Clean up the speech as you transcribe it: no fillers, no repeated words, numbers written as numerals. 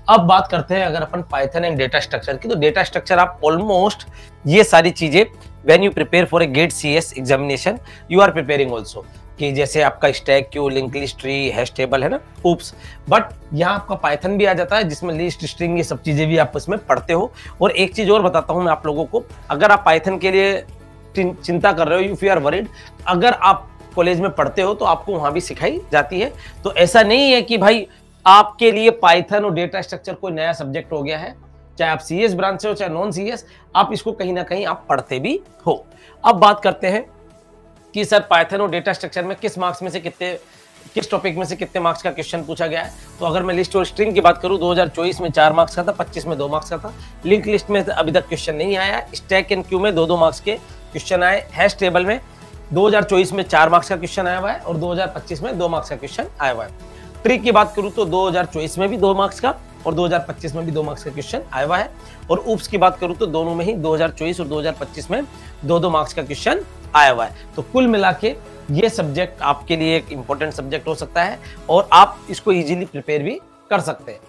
अब बात करते हैं अगर अपन पाइथन एंड डेटा स्ट्रक्चर की, तो डेटा स्ट्रक्चर आप ऑलमोस्ट ये सारी चीजें when you prepare for a GATE CS examination you are preparing also, कि जैसे आपका stack queue, link list, tree, hash table है ना, उप्स, बट यहाँ आपका पाइथन भी आ जाता है जिसमें लिस्ट, स्ट्रिंग, ये सब चीजें भी आप उसमें पढ़ते हो। और एक चीज और बताता हूँ मैं आप लोगों को, अगर आप पाइथन के लिए चिंता कर रहे हो, इफ यू आर वरीड, अगर आप कॉलेज में पढ़ते हो तो आपको वहां भी सिखाई जाती है। तो ऐसा नहीं है कि भाई आपके लिए पाइथन और डेटा स्ट्रक्चर कोई नया सब्जेक्ट हो गया है, चाहे आप सीएस ब्रांच से हो चाहे नॉन सीएस, आप इसको कहीं ना कहीं आप पढ़ते भी हो। अब बात करते हैं कि सर पाइथन और डेटा स्ट्रक्चर में किस मार्क्स में से किस टॉपिक में से कितने मार्क्स का क्वेश्चन पूछा गया है। तो अगर मैं लिस्ट और स्ट्रिंग की बात करूं, 2024 में 4 मार्क्स का था, 25 में 2 मार्क्स का था। लिंक लिस्ट में अभी तक क्वेश्चन नहीं आया। स्टैक एंड क्यू में 2-2 मार्क्स के क्वेश्चन आए। हैश टेबल में 2024 में 4 मार्क्स का क्वेश्चन आया हुआ है और 2025 में 2 मार्क्स का क्वेश्चन आया हुआ है। ट्री की बात करूं तो 2024 में भी 2 मार्क्स का और 2025 में भी 2 मार्क्स का क्वेश्चन आया हुआ है। और उप्स की बात करूं तो दोनों में ही 2024 और 2025 में 2-2 मार्क्स का क्वेश्चन आया हुआ है। तो कुल मिला के ये सब्जेक्ट आपके लिए एक इंपॉर्टेंट सब्जेक्ट हो सकता है और आप इसको इजीली प्रिपेयर भी कर सकते हैं।